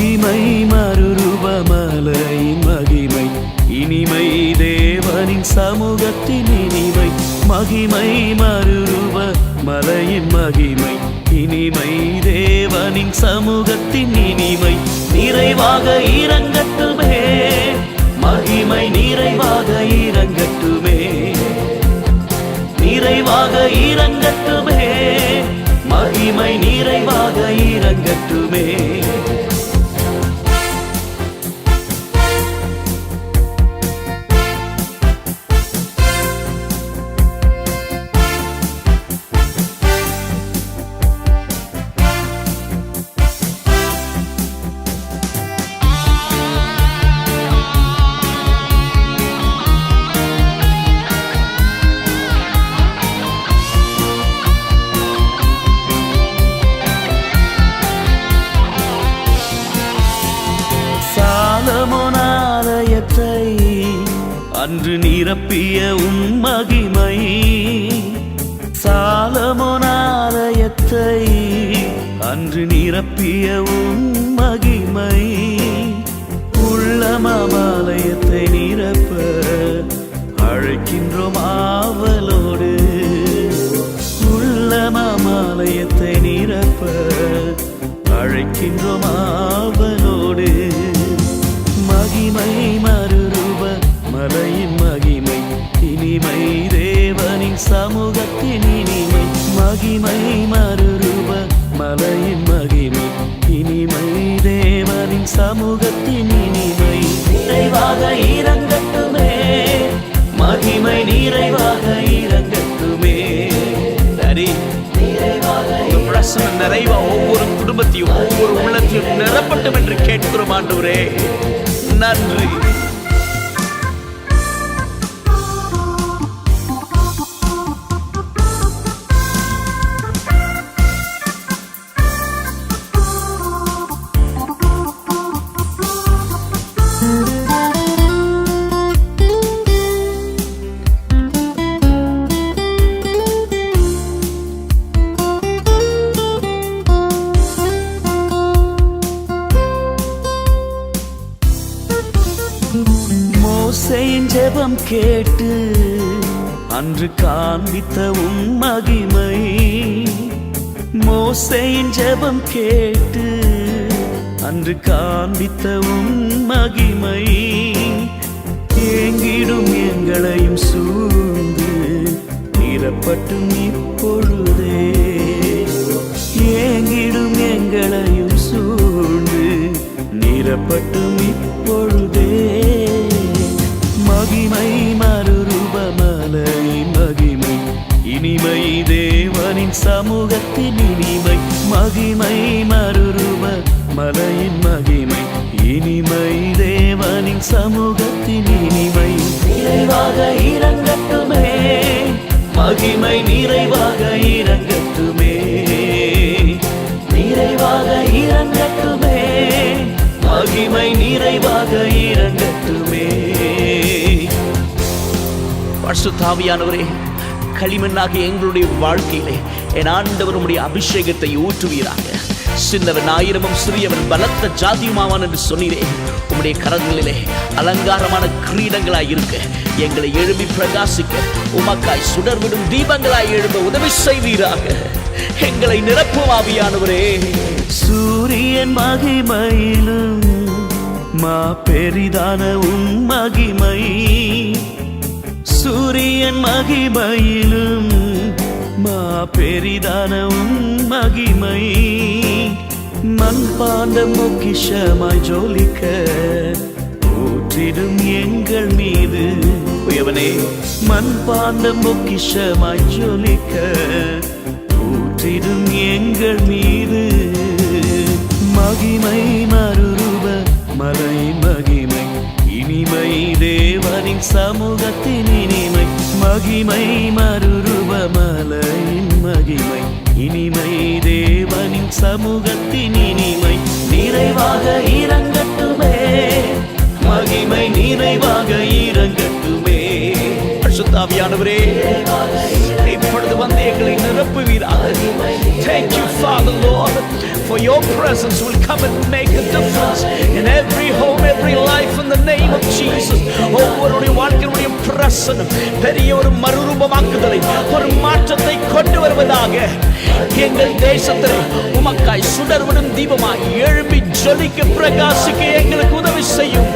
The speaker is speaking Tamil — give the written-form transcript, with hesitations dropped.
மகிமை மறுரூப மலையின் மகிமை இனிமை தேவனின் சமூகத்தின் இனிமை மகிமை மறுரூப மலையின் மகிமை இனிமை தேவனின் சமூகத்தின் இனிமை நிறைவாக இறங்கட்டுமே மகிமை நிறைவாக இறங்கட்டுமே நிறைவாக இறங்கட்டுமே மகிமை நிறைவாக இறங்கட்டுமே ஆலயத்தை அன்று நிரப்பிய மகிமை சாலமோன் ஆலயத்தை அன்று நிரப்பிய மகிமை உள்ளமாலயத்தை நிரப்ப அழைக்கின்றோம் ஆவலோடு உள்ளமாலயத்தை நிரப்ப அழைக்கின்றோம் ஆவலோடு மகிமை மறுரூப மலையின் மகிமை இனிமை தேவனின் சமூகத்தின் இனிமை மகிமை மறுரூப மலையின் மகிமை இனிமை தேவனின் சமூகத்தின் இனிமை நிறைவாக இறங்கட்டுமே மகிமை நிறைவாக இறங்கட்டுமே நிறைவா ஒவ்வொரு குடும்பத்தையும் ஒவ்வொரு உள்ளத்தையும் நிரப்பட்டும் என்று கேட்கிறோம் ஆண்டவரே நன்றி மோசேயின் ஜெபம் கேட்டு அன்று காண்பித்த மகிமை மோசேயின் ஜெபம் கேட்டு அன்று காண்பித்த மகிமை ஏங்கிடும் எங்களையும் சூழ்ந்து நிரப்பட்டும் இப்பொழுதே ஏங்கிடும் எங்களையும் சூழ்ந்து நிரப்பட்டும் இப்பொழுதே மகிமை மறுரூப மலையின் மகிமை இனிமை தேவனின் சமூகத்தின் இனிமை மகிமை மறுரூப மலையின் மகிமை இனிமை தேவனின் சமூகத்தின் இனிமை நிறைவாக இறங்கட்டுமே மகிமை நிறைவாக இறங்கட்டுமே நிறைவாக இறங்கட்டுமே மகிமை நிறைவாக இறங்கட்டுமே பரிசுத்த ஆவியானவரே களிமண்ணாகிய எங்களுடைய வாழ்க்கையிலே என் ஆண்டவர் உம்முடைய அபிஷேகத்தை ஊற்றுவீராக சின்னவன் ஆயிரமும் சிறியவன் பலத்த ஜாதியுமாவான் என்று சொன்னீரே உம்முடைய கரங்களிலே அலங்காரமான கிரீடங்களாய் இருக்க எங்களை எழுப்பி பிரகாசிக்க உமக்காய் சுடர்விடும் தீபங்களாய் எழும்ப உதவி செய்வீராக எங்களை நிரப்பும் ஆவியானவரே சூரியன் மகிமையிலும் மா பெரிதான மகிமை சூரியன் மகிமையிலும் மா பெரிதான மகிமை மண்பாண்ட பொக்கிஷமாய் ஜொலிக்க ஊற்றிடும் எங்கள் மீது உயவனே மண்பாண்ட பொக்கிஷமாய் ஜொலிக்க ஊற்றிடும் எங்கள் மீது மகிமை மறுரூப மலையின் மகிமை இனிமை தேவனின் சமூகத்தின் இனிமை மகிமை மறுரூப மலையின் மகிமை இனிமை தேவனின் சமூகத்தின் இனிமை நிறைவாக இறங்கட்டுமே மகிமை நிறைவாக இறங்கட்டுமே பரிசுத்த ஆவியானவரே இப்பொழுது வந்து எங்களை நிரப்புவீராக. Thank you, Father, Lord, for your presence will come and make a difference in every home, every life, in the name of Jesus. ஒவ்வொருடைய வாழ்க்கையினுடைய பிரசன்னம் பெரிய ஒரு மறுரூபமாக்குதலை, ஒரு மாற்றத்தை கொண்டு வருவதாக. எங்கள் தேசத்தில் உமக்காய் சுடர்விடும் தீபமாய் எழும்பி ஜொலிக்க பிரகாசிக்க எங்களுக்கு உதவி செய்யும்.